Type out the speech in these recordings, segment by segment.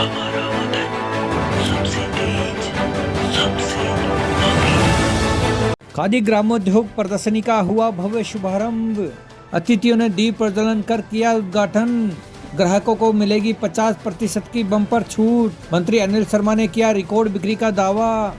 हमारा वतन सबसे तेज, सबसे आगे। खादी ग्रामोद्योग प्रदर्शनी का हुआ भव्य शुभारंभ। अतिथियों ने दीप प्रज्वलन कर किया उद्घाटन। ग्राहकों को मिलेगी 50% की बम्पर छूट। मंत्री अनिल शर्मा ने किया रिकॉर्ड बिक्री का दावा।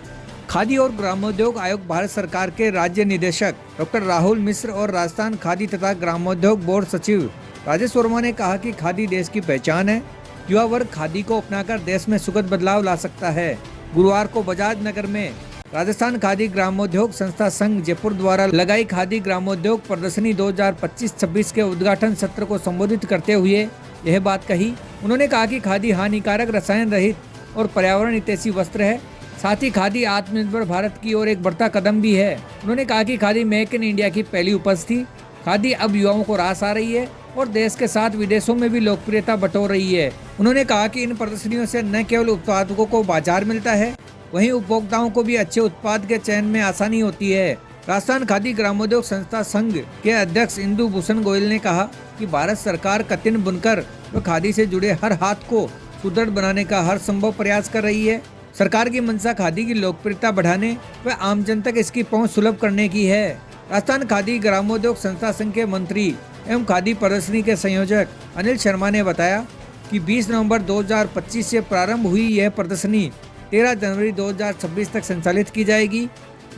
खादी और ग्रामोद्योग आयोग भारत सरकार के राज्य निदेशक डॉक्टर राहुल मिश्र और राजस्थान खादी तथा ग्रामोद्योग बोर्ड सचिव राजेश वर्मा ने कहा कि खादी देश की पहचान है। युवा वर्ग खादी को अपनाकर देश में सुखद बदलाव ला सकता है। गुरुवार को बजाज नगर में राजस्थान खादी ग्रामोद्योग संस्था संघ जयपुर द्वारा लगाई खादी ग्रामोद्योग प्रदर्शनी 2025-26 के उद्घाटन सत्र को संबोधित करते हुए यह बात कही। उन्होंने कहा कि खादी हानिकारक, रसायन रहित और पर्यावरण हितैषी वस्त्र है। साथ ही खादी आत्मनिर्भर भारत की ओर एक बढ़ता कदम भी है। उन्होंने कहा कि खादी मेक इन इंडिया की पहली उपज थी। खादी अब युवाओं को रास आ रही है और देश के साथ विदेशों में भी लोकप्रियता बटोर रही है। उन्होंने कहा कि इन प्रदर्शनियों से न केवल उत्पादकों को बाजार मिलता है, वहीं उपभोक्ताओं को भी अच्छे उत्पाद के चयन में आसानी होती है। राजस्थान खादी ग्रामोद्योग संस्था संघ के अध्यक्ष इंदु भूषण गोयल ने कहा कि भारत सरकार कतिन बुनकर व खादी से जुड़े हर हाथ को सुदृढ़ बनाने का हर संभव प्रयास कर रही है। सरकार की मंशा खादी की लोकप्रियता बढ़ाने व आम जन तक इसकी पहुंच सुलभ करने की है। राजस्थान खादी ग्रामोद्योग संस्था संघ के मंत्री एवं खादी प्रदर्शनी के संयोजक अनिल शर्मा ने बताया कि 20 नवंबर 2025 से प्रारंभ हुई यह प्रदर्शनी 13 जनवरी 2026 तक संचालित की जाएगी।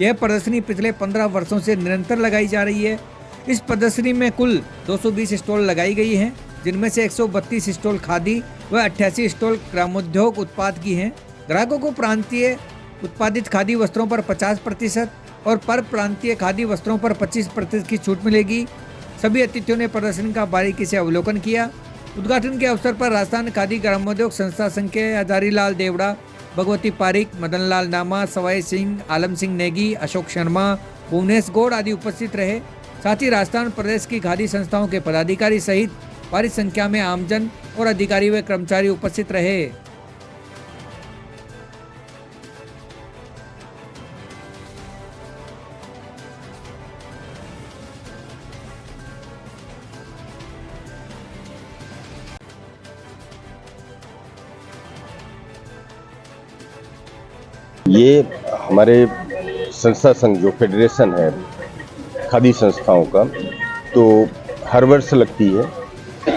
यह प्रदर्शनी पिछले 15 वर्षों से निरंतर लगाई जा रही है। इस प्रदर्शनी में कुल 220 स्टॉल लगाई गई हैं, जिनमें से 132 स्टॉल खादी व 88 स्टॉल ग्रामोद्योग उत्पाद की हैं। ग्राहकों को प्रांतीय उत्पादित खादी वस्त्रों पर 50% और पर प्रांतीय खादी वस्त्रों पर 25% की छूट मिलेगी। सभी अतिथियों ने प्रदर्शनी का बारीकी से अवलोकन किया। उद्घाटन के अवसर पर राजस्थान खादी ग्रामोद्योग संस्था संघ के हजारी लाल देवड़ा, भगवती पारिक, मदन लाल नामा, सवाई सिंह, आलम सिंह नेगी, अशोक शर्मा, भुवनेश गौड़ आदि उपस्थित रहे। साथ ही राजस्थान प्रदेश की खादी संस्थाओं के पदाधिकारी सहित भारी संख्या में आमजन और अधिकारी व कर्मचारी उपस्थित रहे। ये हमारे संस्था संघ जो फेडरेशन है खादी संस्थाओं का, तो हर वर्ष लगती है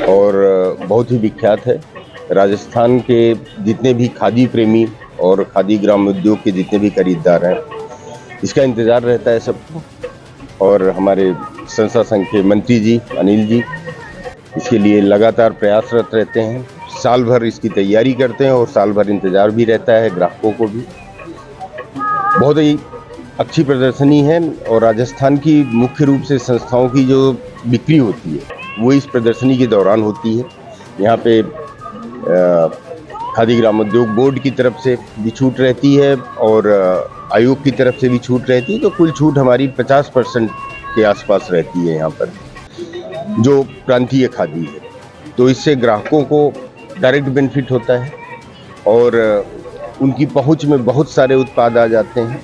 और बहुत ही विख्यात है। राजस्थान के जितने भी खादी प्रेमी और खादी ग्राम उद्योग के जितने भी खरीदार हैं, इसका इंतज़ार रहता है सबको। और हमारे संस्था संघ के मंत्री जी अनिल जी इसके लिए लगातार प्रयासरत रहते हैं। साल भर इसकी तैयारी करते हैं और साल भर इंतज़ार भी रहता है ग्राहकों को भी। बहुत ही अच्छी प्रदर्शनी है और राजस्थान की मुख्य रूप से संस्थाओं की जो बिक्री होती है वो इस प्रदर्शनी के दौरान होती है। यहाँ पे खादी ग्रामोद्योग बोर्ड की तरफ से भी छूट रहती है और आयोग की तरफ से भी छूट रहती है, तो कुल छूट हमारी 50% के आसपास रहती है यहाँ पर जो प्रांतीय खादी है। तो इससे ग्राहकों को डायरेक्ट बेनिफिट होता है और उनकी पहुंच में बहुत सारे उत्पाद आ जाते हैं।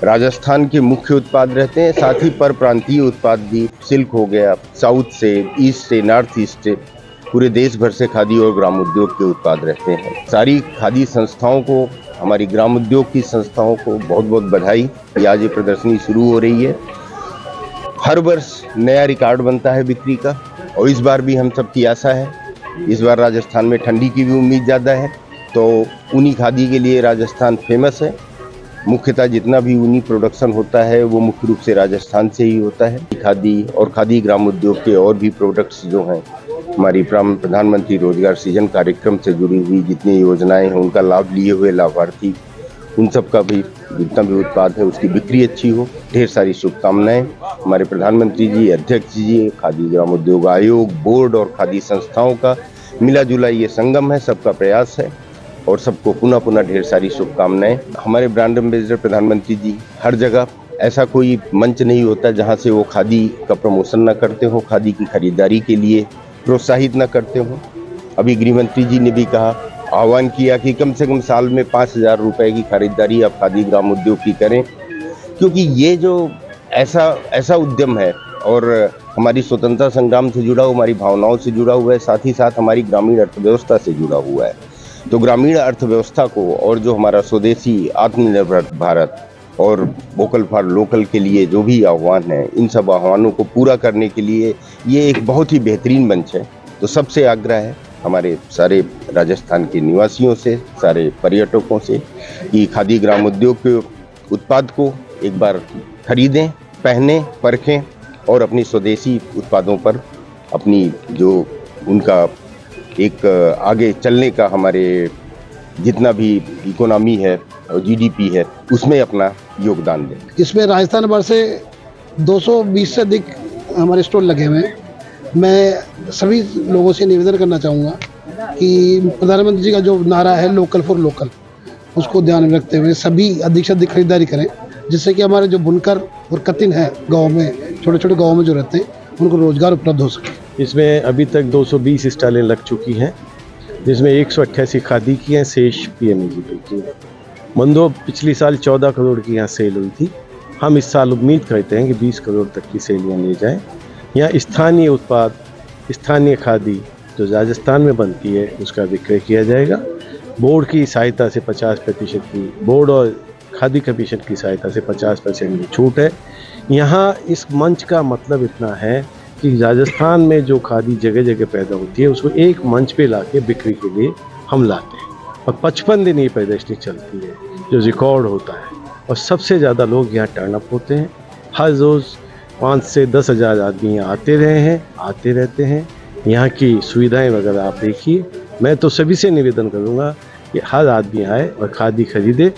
राजस्थान के मुख्य उत्पाद रहते हैं, साथ ही पर प्रांतीय उत्पाद भी, सिल्क हो गया, साउथ से, ईस्ट से, नॉर्थ ईस्ट से, पूरे देश भर से खादी और ग्राम उद्योग के उत्पाद रहते हैं। सारी खादी संस्थाओं को, हमारी ग्राम उद्योग की संस्थाओं को बहुत बहुत बधाई कि आज ये प्रदर्शनी शुरू हो रही है। हर वर्ष नया रिकॉर्ड बनता है बिक्री का और इस बार भी हम सबकी आशा है। इस बार राजस्थान में ठंडी की भी उम्मीद ज़्यादा है, तो ऊनी खादी के लिए राजस्थान फेमस है। मुख्यतः जितना भी ऊनी प्रोडक्शन होता है वो मुख्य रूप से राजस्थान से ही होता है। खादी और खादी ग्राम उद्योग के और भी प्रोडक्ट्स जो हैं, हमारी प्रधानमंत्री रोजगार सृजन कार्यक्रम से जुड़ी हुई जितनी योजनाएं हैं उनका लाभ लिए हुए लाभार्थी, उन सब का भी जितना भी उत्पाद है उसकी बिक्री अच्छी हो। ढेर सारी शुभकामनाएं हमारे प्रधानमंत्री जी, अध्यक्ष जी, खादी ग्राम उद्योग आयोग, बोर्ड और खादी संस्थाओं का मिला जुला ये संगम है, सबका प्रयास है और सबको पुनः पुनः ढेर सारी शुभकामनाएं। हमारे ब्रांड एम्बेसडर प्रधानमंत्री जी हर जगह, ऐसा कोई मंच नहीं होता जहां से वो खादी का प्रमोशन न करते हो, खादी की खरीदारी के लिए प्रोत्साहित न करते हो। अभी गृहमंत्री जी ने भी कहा, आह्वान किया कि कम से कम साल में 5,000 रुपए की खरीदारी आप खादी ग्राम उद्योग की करें, क्योंकि ये जो ऐसा उद्यम है और हमारी स्वतंत्रता संग्राम से जुड़ा हुआ, हमारी भावनाओं से जुड़ा हुआ है, साथ ही साथ हमारी ग्रामीण अर्थव्यवस्था से जुड़ा हुआ है। तो ग्रामीण अर्थव्यवस्था को और जो हमारा स्वदेशी आत्मनिर्भर भारत और वोकल फॉर लोकल के लिए जो भी आह्वान है, इन सब आह्वानों को पूरा करने के लिए ये एक बहुत ही बेहतरीन मंच है। तो सबसे आग्रह है हमारे सारे राजस्थान के निवासियों से, सारे पर्यटकों से कि खादी ग्राम उद्योग के उत्पाद को एक बार खरीदें, पहनें, परखें और अपनी स्वदेशी उत्पादों पर अपनी जो उनका एक आगे चलने का हमारे जितना भी इकोनॉमी है और जीडीपी है उसमें अपना योगदान दें। इसमें राजस्थान भर से 220 से अधिक हमारे स्टॉल लगे हुए हैं। मैं सभी लोगों से निवेदन करना चाहूँगा कि प्रधानमंत्री जी का जो नारा है लोकल फॉर लोकल, उसको ध्यान में रखते हुए सभी अधिक से अधिक खरीदारी करें, जिससे कि हमारे जो बुनकर और कतिन है गाँव में, छोटे छोटे गाँव में जो रहते हैं, उनको रोजगार उपलब्ध हो सके। इसमें अभी तक 220 स्टॉलें लग चुकी हैं, जिसमें 188 खादी की हैं, शेष पीएमजीपी की हैं। मंदो पिछली साल 14 करोड़ की यहाँ सेल हुई थी। हम इस साल उम्मीद करते हैं कि 20 करोड़ तक की सेल यहाँ ले जाएँ। यहाँ स्थानीय उत्पाद, स्थानीय खादी जो राजस्थान में बनती है उसका विक्रय किया जाएगा। बोर्ड की सहायता से 50% की, बोर्ड और खादी कमीशन की सहायता से 50% की छूट है। यहाँ इस मंच का मतलब इतना है कि राजस्थान में जो खादी जगह जगह पैदा होती है उसको एक मंच पे लाके बिक्री के लिए हम लाते हैं और 55 दिन ये प्रदर्शनी चलती है जो रिकॉर्ड होता है और सबसे ज़्यादा लोग यहाँ टर्न अप होते हैं। हर रोज़ 5 से 10 हज़ार आदमी यहाँ आते रहे हैं, आते रहते हैं। यहाँ की सुविधाएं वगैरह आप देखिए। मैं तो सभी से निवेदन करूँगा कि हर आदमी आए और खादी खरीदे।